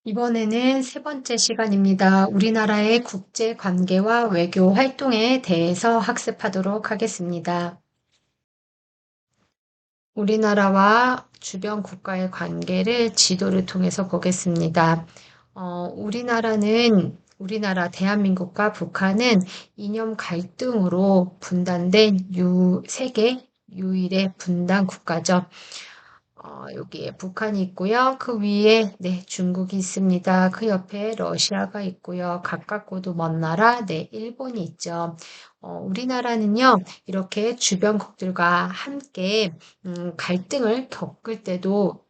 이번에는 세 번째 시간입니다. 우리나라의 국제 관계와 외교 활동에 대해서 학습하도록 하겠습니다. 우리나라와 주변 국가의 관계를 지도를 통해서 보겠습니다. 우리나라 대한민국과 북한은 이념 갈등으로 분단된 세계 유일의 분단 국가죠. 여기에 북한이 있고요. 그 위에 네, 중국이 있습니다. 그 옆에 러시아가 있고요. 가깝고도 먼 나라, 네, 일본이 있죠. 우리나라는요, 이렇게 주변국들과 함께 갈등을 겪을 때도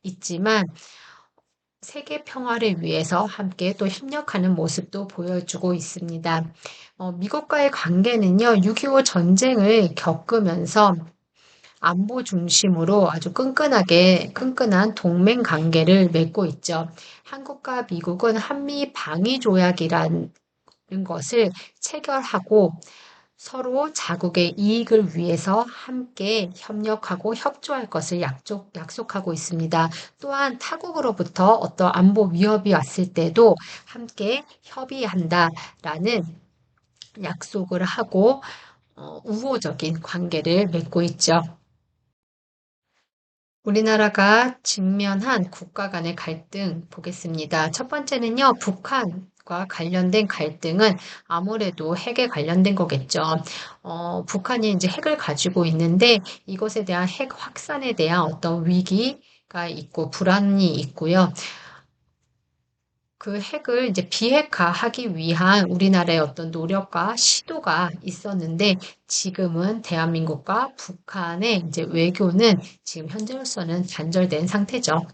있지만 세계 평화를 위해서 함께 또 협력하는 모습도 보여주고 있습니다. 미국과의 관계는요, 6.25 전쟁을 겪으면서 안보 중심으로 아주 끈끈한 동맹 관계를 맺고 있죠. 한국과 미국은 한미 방위 조약이라는 것을 체결하고 서로 자국의 이익을 위해서 함께 협력하고 협조할 것을 약속하고 있습니다. 또한 타국으로부터 어떤 안보 위협이 왔을 때도 함께 협의한다라는 약속을 하고 우호적인 관계를 맺고 있죠. 우리나라가 직면한 국가 간의 갈등 보겠습니다. 첫 번째는요, 북한과 관련된 갈등은 아무래도 핵에 관련된 거겠죠. 북한이 이제 핵을 가지고 있는데 이것에 대한 핵 확산에 대한 어떤 위기가 있고 불안이 있고요. 그 핵을 이제 비핵화하기 위한 우리나라의 어떤 노력과 시도가 있었는데 지금은 대한민국과 북한의 이제 외교는 지금 현재로서는 단절된 상태죠.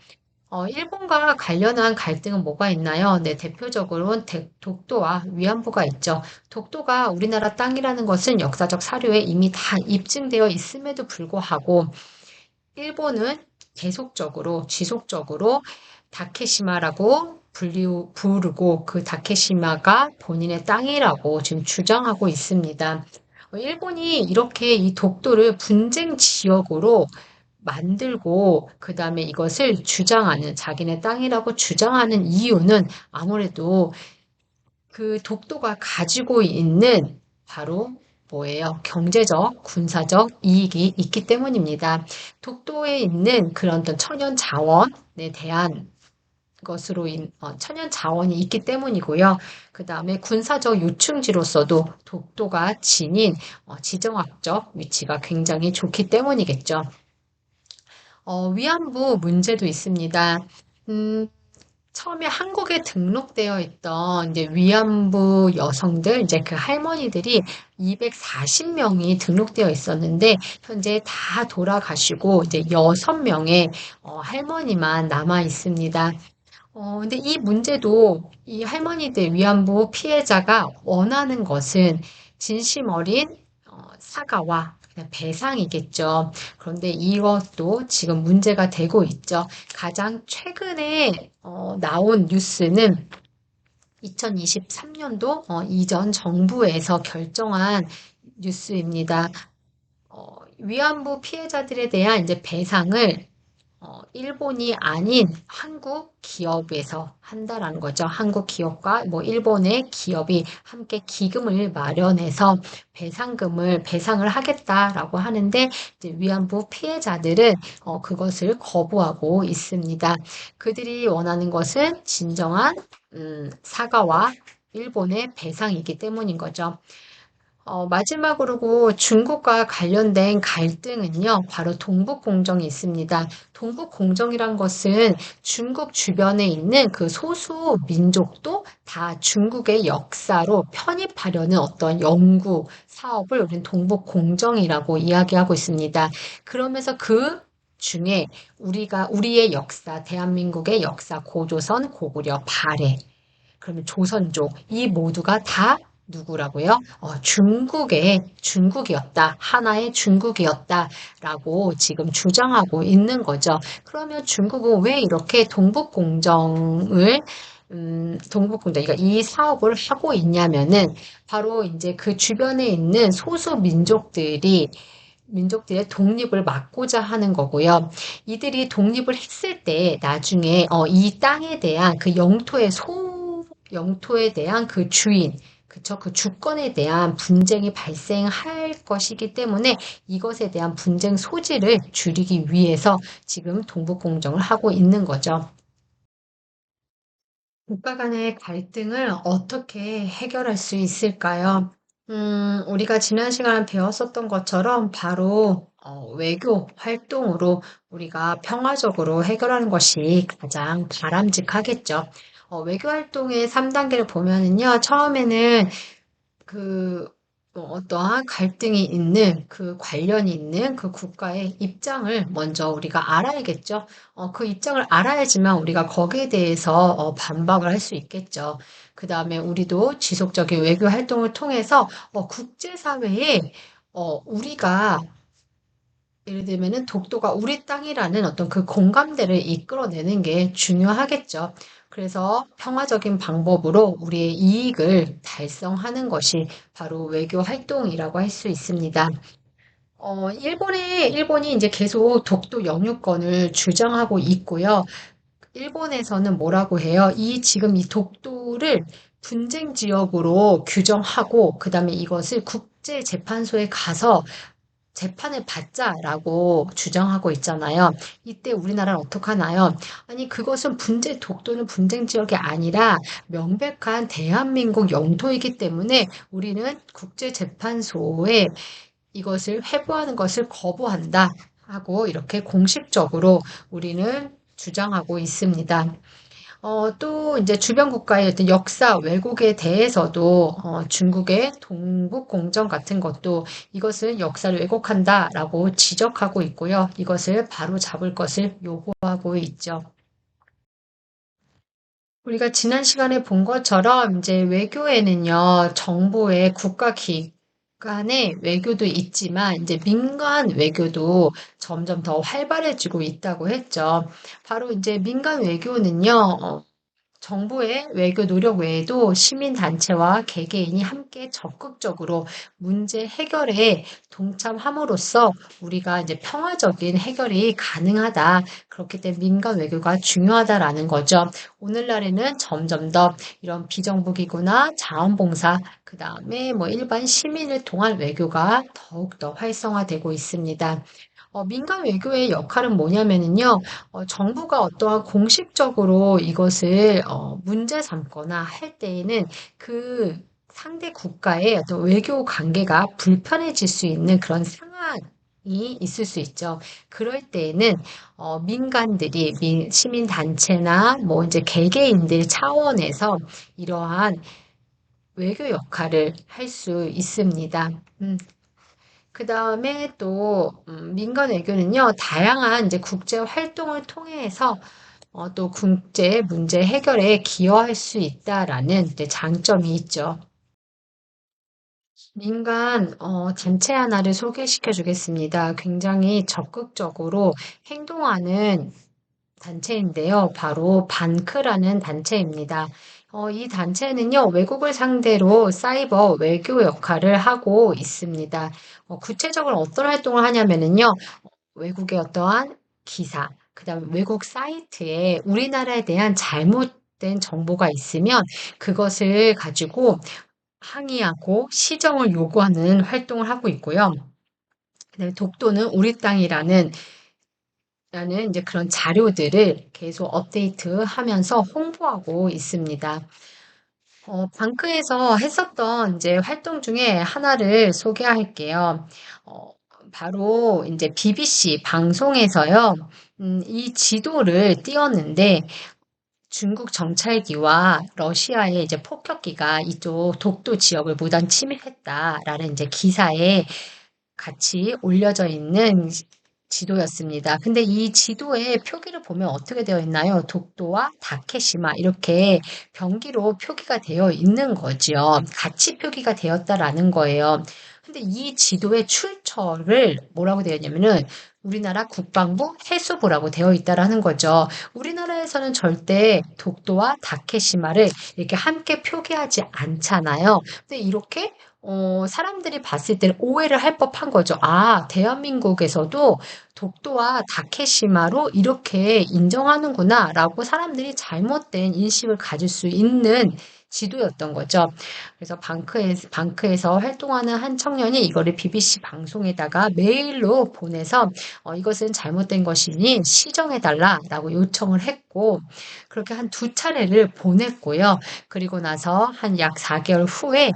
일본과 관련한 갈등은 뭐가 있나요? 네, 대표적으로는 독도와 위안부가 있죠. 독도가 우리나라 땅이라는 것은 역사적 사료에 이미 다 입증되어 있음에도 불구하고 일본은 지속적으로 다케시마라고 부르고 그 다케시마가 본인의 땅이라고 지금 주장하고 있습니다. 일본이 이렇게 이 독도를 분쟁 지역으로 만들고 그다음에 이것을 자기네 땅이라고 주장하는 이유는 아무래도 그 독도가 가지고 있는 바로 뭐예요? 경제적, 군사적 이익이 있기 때문입니다. 독도에 있는 그런 어떤 천연 자원에 대한 천연 자원이 있기 때문이고요. 그 다음에 군사적 요충지로서도 독도가 지닌 지정학적 위치가 굉장히 좋기 때문이겠죠. 위안부 문제도 있습니다. 음, 처음에 한국에 등록되어 있던 이제 위안부 여성들, 이제 그 할머니들이 240명이 등록되어 있었는데, 현재 다 돌아가시고, 이제 6명의 할머니만 남아 있습니다. 근데 이 문제도 이 할머니들 위안부 피해자가 원하는 것은 진심 어린 사과와 그냥 배상이겠죠. 그런데 이것도 지금 문제가 되고 있죠. 가장 최근에 나온 뉴스는 2023년도 이전 정부에서 결정한 뉴스입니다. 위안부 피해자들에 대한 이제 배상을 일본이 아닌 한국 기업에서 한다라는 거죠. 한국 기업과 뭐 일본의 기업이 함께 기금을 마련해서 배상을 하겠다라고 하는데 이제 위안부 피해자들은 그것을 거부하고 있습니다. 그들이 원하는 것은 진정한 사과와 일본의 배상이기 때문인 거죠. 마지막으로 중국과 관련된 갈등은요, 바로 동북공정이 있습니다. 동북공정이란 것은 중국 주변에 있는 그 소수 민족도 다 중국의 역사로 편입하려는 어떤 연구 사업을 우리는 동북공정이라고 이야기하고 있습니다. 그러면서 그 중에 우리의 역사, 대한민국의 역사, 고조선, 고구려, 발해, 그러면 조선족, 이 모두가 다 누구라고요? 중국이었다. 하나의 중국이었다라고 지금 주장하고 있는 거죠. 그러면 중국은 왜 이렇게 그러니까 이 사업을 하고 있냐면은 바로 이제 그 주변에 있는 소수 민족들이 민족들의 독립을 막고자 하는 거고요. 이들이 독립을 했을 때 나중에 이 땅에 대한 그 영토에 대한 그 주인, 그쵸? 그 주권에 대한 분쟁이 발생할 것이기 때문에 이것에 대한 분쟁 소지를 줄이기 위해서 지금 동북공정을 하고 있는 거죠. 국가 간의 갈등을 어떻게 해결할 수 있을까요? 우리가 지난 시간에 배웠었던 것처럼 바로 외교 활동으로 우리가 평화적으로 해결하는 것이 가장 바람직하겠죠. 외교 활동의 3단계를 보면은요, 처음에는 그 어떠한 갈등이 있는 그 관련이 있는 그 국가의 입장을 먼저 우리가 알아야겠죠. 그 입장을 알아야지만 우리가 거기에 대해서 반박을 할 수 있겠죠. 그 다음에 우리도 지속적인 외교 활동을 통해서 국제사회에 우리가 예를 들면은 독도가 우리 땅이라는 어떤 그 공감대를 이끌어내는 게 중요하겠죠. 그래서 평화적인 방법으로 우리의 이익을 달성하는 것이 바로 외교 활동이라고 할 수 있습니다. 일본이 이제 계속 독도 영유권을 주장하고 있고요. 일본에서는 뭐라고 해요? 지금 이 독도를 분쟁 지역으로 규정하고, 그 다음에 이것을 국제재판소에 가서 재판을 받자라고 주장하고 있잖아요. 이때 우리나라는 어떻게 하나요? 아니, 그것은 독도는 분쟁 지역이 아니라 명백한 대한민국 영토이기 때문에 우리는 국제재판소에 이것을 회부하는 것을 거부한다 하고 이렇게 공식적으로 우리는 주장하고 있습니다. 또 이제 주변 국가의 어떤 역사 왜곡에 대해서도 중국의 동북공정 같은 것도 이것은 역사를 왜곡한다라고 지적하고 있고요. 이것을 바로 잡을 것을 요구하고 있죠. 우리가 지난 시간에 본 것처럼 이제 외교에는요, 정부의 국가 기관의 외교도 있지만 이제 민간 외교도 점점 더 활발해지고 있다고 했죠. 바로 이제 민간 외교는요, 정부의 외교 노력 외에도 시민단체와 개개인이 함께 적극적으로 문제 해결에 동참함으로써 우리가 이제 평화적인 해결이 가능하다. 그렇기 때문에 민간 외교가 중요하다라는 거죠. 오늘날에는 점점 더 이런 비정부기구나 자원봉사, 그 다음에 뭐 일반 시민을 통한 외교가 더욱더 활성화되고 있습니다. 민간 외교의 역할은 뭐냐면은요, 정부가 어떠한 공식적으로 이것을 문제 삼거나 할 때에는 그 상대 국가의 어떤 외교 관계가 불편해질 수 있는 그런 상황이 있을 수 있죠. 그럴 때에는 민간들이 시민단체나 뭐 이제 개개인들 차원에서 이러한 외교 역할을 할 수 있습니다. 그 다음에 또 민간 외교는요, 다양한 이제 국제 활동을 통해서 또 국제 문제 해결에 기여할 수 있다라는 이제 장점이 있죠. 민간 단체 하나를 소개시켜 주겠습니다. 굉장히 적극적으로 행동하는 단체인데요. 바로 반크라는 단체입니다. 이 단체는요, 외국을 상대로 사이버 외교 역할을 하고 있습니다. 구체적으로 어떤 활동을 하냐면은요, 외국의 어떠한 기사, 그다음에 외국 사이트에 우리나라에 대한 잘못된 정보가 있으면 그것을 가지고 항의하고 시정을 요구하는 활동을 하고 있고요. 그다음에 독도는 우리 땅이라는 라는 이제 그런 자료들을 계속 업데이트하면서 홍보하고 있습니다. 방크에서 했었던 이제 활동 중에 하나를 소개할게요. 어, 바로 이제 BBC 방송에서요, 이 지도를 띄웠는데 중국 정찰기와 러시아의 이제 폭격기가 이쪽 독도 지역을 무단 침입했다라는 이제 기사에 같이 올려져 있는 지도였습니다. 근데 이 지도의 표기를 보면 어떻게 되어 있나요? 독도와 다케시마 이렇게 병기로 표기가 되어 있는 거죠. 같이 표기가 되었다라는 거예요. 근데 이 지도의 출처를 뭐라고 되어 있냐면은 우리나라 국방부 해수부라고 되어 있다라는 거죠. 우리나라에서는 절대 독도와 다케시마를 이렇게 함께 표기하지 않잖아요. 근데 이렇게 사람들이 봤을 때는 오해를 할 법한 거죠. 아, 대한민국에서도 독도와 다케시마로 이렇게 인정하는구나라고 사람들이 잘못된 인식을 가질 수 있는 지도였던 거죠. 그래서 방크에서 활동하는 한 청년이 이거를 BBC 방송에다가 메일로 보내서 이것은 잘못된 것이니 시정해달라라고 요청을 했고, 그렇게 한 두 차례를 보냈고요. 그리고 나서 한 약 4개월 후에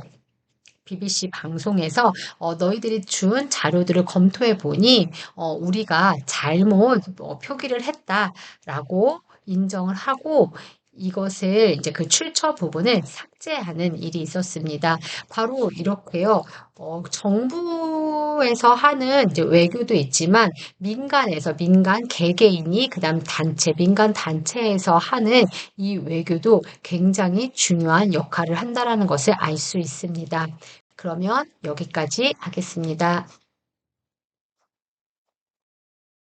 BBC 방송에서 너희들이 준 자료들을 검토해 보니 우리가 잘못 표기를 했다라고 인정을 하고 이것을 이제 그 출처 부분을 삭제하는 일이 있었습니다. 바로 이렇게요. 정부에서 하는 이제 외교도 있지만 민간에서 민간 개개인이 그다음 단체 민간 단체에서 하는 이 외교도 굉장히 중요한 역할을 한다라는 것을 알 수 있습니다. 그러면 여기까지 하겠습니다.